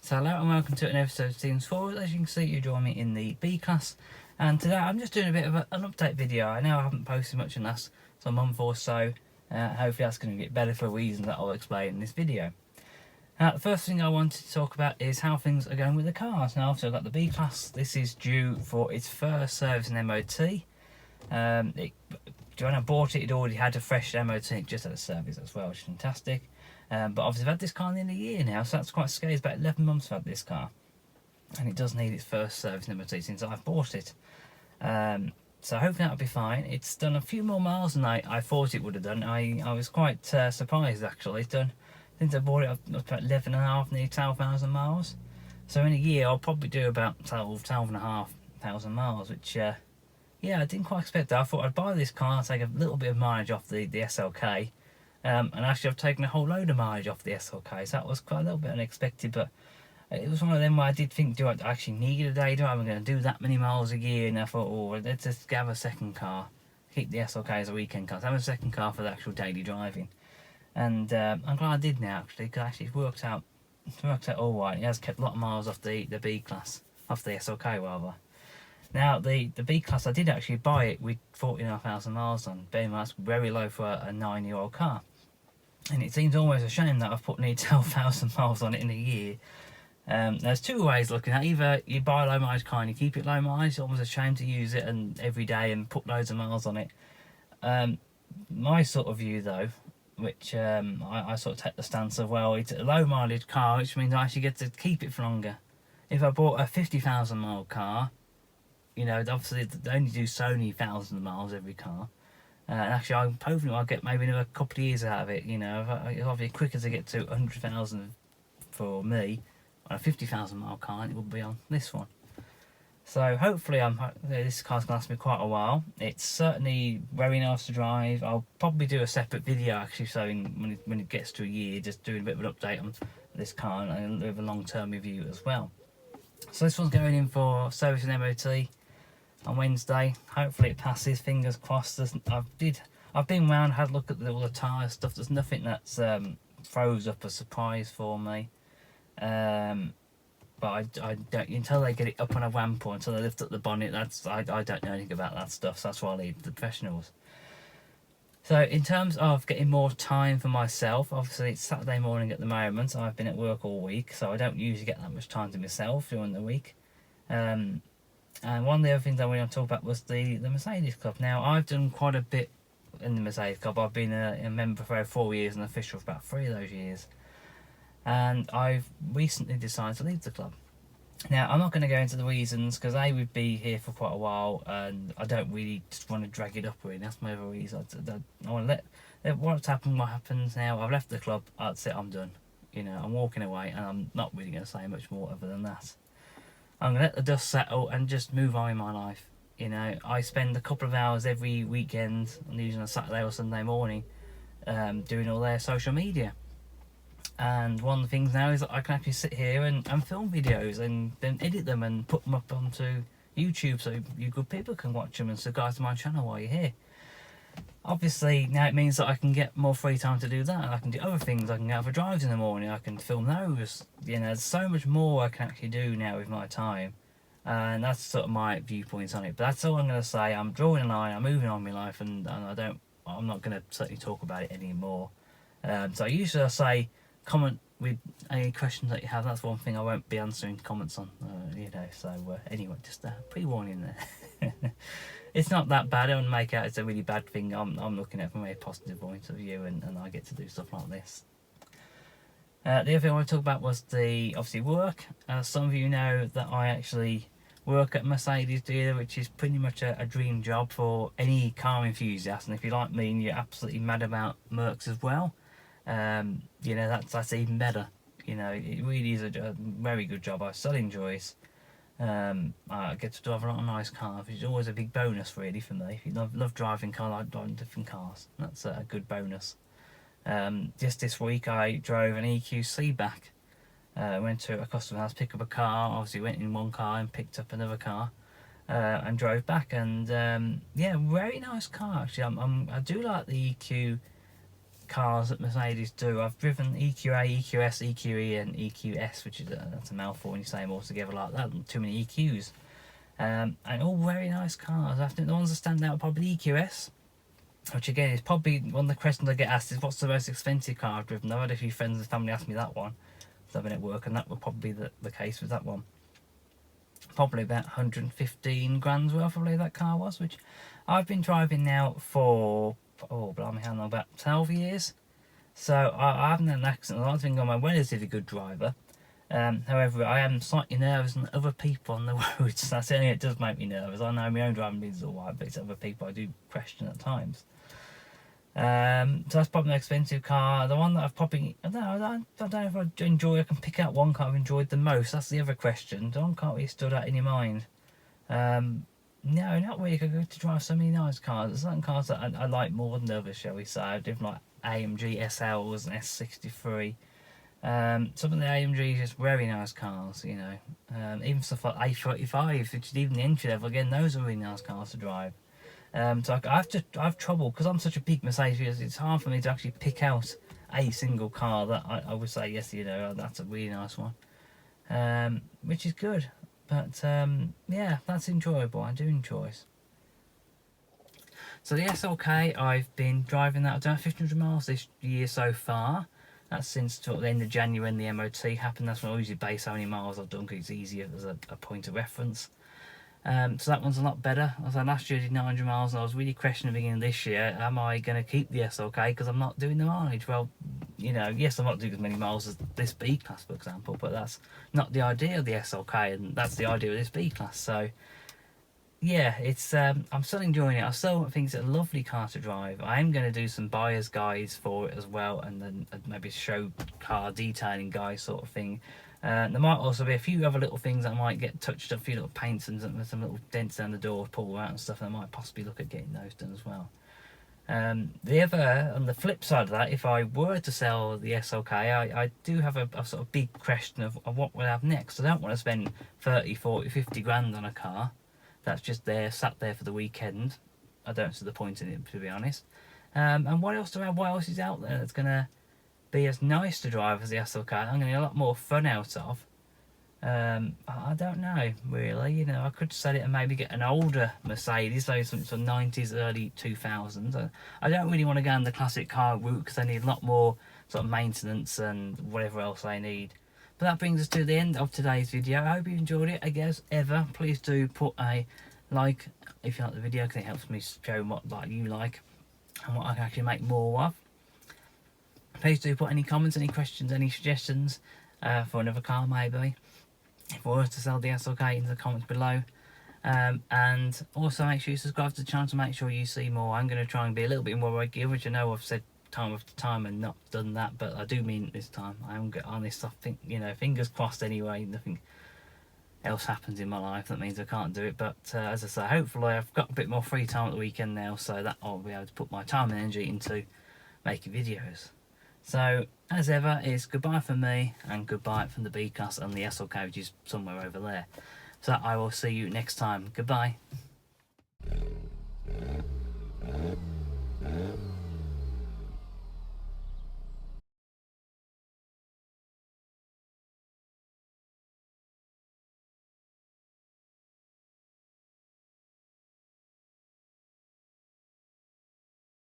So hello and welcome to an episode of Seasons 4. As you can see, you join me in the B Class, and today I'm just doing a bit of an update video. I know I haven't posted much in the last month or so. Hopefully that's going to get better for reasons that I'll explain in this video. The first thing I wanted to talk about is how things are going with the cars. Now obviously I've got the B Class. This is due for its first service and MOT. When I bought it, it already had a fresh MOT, it just had a service as well, which is fantastic. But obviously I've had this car nearly a year now, so that's quite scary. It's about 11 months I've had this car, and it does need its first service and MOT since I've bought it. So hopefully that'll be fine. It's done a few more miles than I thought it would have done. I was quite surprised actually. It's done, since I bought it, I've about 11.5, nearly 12,000 miles. So in a year I'll probably do about 12,500 miles, which yeah, I didn't quite expect that. I thought I'd buy this car and take a little bit of mileage off the SLK. And actually I've taken a whole load of mileage off the SLK, so that was quite a little bit unexpected, but it was one of them where I did think, do I actually need a day drive? I'm going to do that many miles a year, and I thought, oh, let's just have a second car, keep the SLK as a weekend car, so have a second car for the actual daily driving. And I'm glad I did now, actually, because actually it's worked out all right. It has kept a lot of miles off the B Class, off the SLK rather. Now the B Class, I did actually buy it with 14,500 miles on, being that's very low for a 9-year-old car. And it seems almost a shame that I've put nearly 12,000 miles on it in a year. There's two ways looking at it. Either you buy a low mileage car and you keep it low mileage, it's almost a shame to use it and every day and put loads of miles on it. My sort of view though, which I sort of take the stance of, well, it's a low mileage car, which means I actually get to keep it for longer. If I bought a 50,000 mile car, you know, obviously they only do so many thousand miles every car. And actually, hopefully I'll get maybe another couple of years out of it. You know, it'll be quicker to get to 100,000 for me on a 50,000 mile car than it will be on this one. So hopefully this car's going to last me quite a while. It's certainly very nice to drive. I'll probably do a separate video actually, so when it gets to a year, just doing a bit of an update on this car and a long-term review as well. So this one's going in for service and MOT on Wednesday. Hopefully it passes, fingers crossed. I've been around, had a look at all the tyre stuff. There's nothing that's throws up a surprise for me. But I don't, until they get it up on a ramp or until they lift up the bonnet, I don't know anything about that stuff, so that's why I leave the professionals. So in terms of getting more time for myself, obviously it's Saturday morning at the moment. I've been at work all week, so I don't usually get that much time to myself during the week. And one of the other things I wanted to talk about was the Mercedes Club. Now, I've done quite a bit in the Mercedes Club. I've been a member for over 4 years and an official for about 3 of those years. And I've recently decided to leave the club. Now, I'm not going to go into the reasons, because they would be here for quite a while, and I don't really just want to drag it up, really. That's my other reason. I want to let what's happened, what happens now. I've left the club, that's it, I'm done. You know, I'm walking away, and I'm not really going to say much more other than that. I'm going to let the dust settle and just move on in my life. You know, I spend a couple of hours every weekend, usually on a Saturday or Sunday morning, doing all their social media. And one of the things now is that I can actually sit here and film videos and then edit them and put them up onto YouTube so you good people can watch them and subscribe to my channel while you're here. Obviously, now it means that I can get more free time to do that. I can do other things. I can go for drives in the morning. I can film those. You know, there's so much more I can actually do now with my time. And that's sort of my viewpoints on it. But that's all I'm going to say. I'm drawing a line. I'm moving on in my life, and I'm not going to certainly talk about it anymore. So usually I say comment with any questions that you have. That's one thing I won't be answering comments on. You know. So anyway, just pre-warning there. It's not that bad. I don't make out it's a really bad thing. I'm looking at it from a positive point of view, and I get to do stuff like this. The other thing I want to talk about was obviously work. Some of you know that I actually work at Mercedes dealer, which is pretty much a dream job for any car enthusiast. And if you're like me and you're absolutely mad about Mercs as well, you know, that's even better. You know, it really is a very good job. I still enjoy it. I get to drive a lot of nice cars, which is always a big bonus really for me. If you love driving cars, I like driving different cars. That's a good bonus. Just this week I drove an EQC back. Went to a customer house, pick up a car. Obviously went in one car and picked up another car, and drove back. And yeah, very nice car actually. I do like the EQ cars that Mercedes do. I've driven EQA, EQS, EQE and EQS, which is that's a mouthful when you say them all together like that, too many EQs. And all very nice cars. I think the ones that stand out are probably EQS, which again is probably one of the questions I get asked is what's the most expensive car I've driven. I've had a few friends and family ask me that one. So I've been at work, and that would probably be the case with that one. Probably about 115 grand's worth, I believe that car was, which I've been driving now for, oh blimey, how long, about 12 years. So I haven't had an accident. I think I'm a relatively good driver. However, I am slightly nervous than other people on the roads. That's the only thing that does make me nervous. I know my own driving is alright, but it's other people I do question at times. So that's probably an expensive car. The one that I've probably, I don't know if I enjoy, I can pick out one car I've enjoyed the most. That's the other question. The one car really stood out in your mind. No, not really. I get to drive so many nice cars. There's certain cars that I like more than others, shall we say. I've driven like AMG SLs and S63. Some of the AMGs just very nice cars, you know. Even stuff like A35, which is even the entry level. Again, those are really nice cars to drive. So I have trouble because I'm such a big Mercedes. It's hard for me to actually pick out a single car that I would say yes, you know, that's a really nice one, which is good. But yeah, that's enjoyable. I do enjoy it. So the SLK, I've been driving that. I've done 1,500 miles this year so far. That's since the end of January when the MOT happened. That's when I usually base how many miles I've done because it's easier as a point of reference. So that one's a lot better. I was like, last year I did 900 miles and I was really questioning at the beginning of this year, am I going to keep the SLK because I'm not doing the mileage? Well, you know, yes, I'm not doing as many miles as this B Class, for example, but that's not the idea of the SLK, and that's the idea of this B Class. So, yeah, it's I'm still enjoying it. I still think it's a lovely car to drive. I am going to do some buyer's guides for it as well, and then maybe show car detailing guide sort of thing. There might also be a few other little things that might get touched up, a few little paints and some little dents down the door, pull out and stuff, and I might possibly look at getting those done as well. The other, on the flip side of that, if I were to sell the SLK, I do have a sort of big question of what we'll have next. I don't want to spend 30, 40, 50 grand on a car that's just there, sat there for the weekend. I don't see the point in it, to be honest. And what else do I have? What else is out there that's going to be as nice to drive as the SLK? I'm going to get a lot more fun out of. I don't know, really. You know, I could sell it and maybe get an older Mercedes, so some 90s, early 2000s. I don't really want to go on the classic car route because they need a lot more sort of maintenance and whatever else they need. But that brings us to the end of today's video. I hope you enjoyed it. Again, as ever, please do put a like if you like the video because it helps me show what like you like and what I can actually make more of. Please do put any comments, any questions, any suggestions for another car maybe. If I were to sell the SLK, in the comments below. And also make sure you subscribe to the channel to make sure you see more. I'm going to try and be a little bit more regular, which I know I've said time after time and not done that, but I do mean it this time. I am honest. I think, you know, fingers crossed anyway, nothing else happens in my life that means I can't do it. But as I say, hopefully I've got a bit more free time at the weekend now, so that I'll be able to put my time and energy into making videos. So, as ever, it's goodbye from me and goodbye from the B Class and the SLK, which is somewhere over there. So I will see you next time. Goodbye.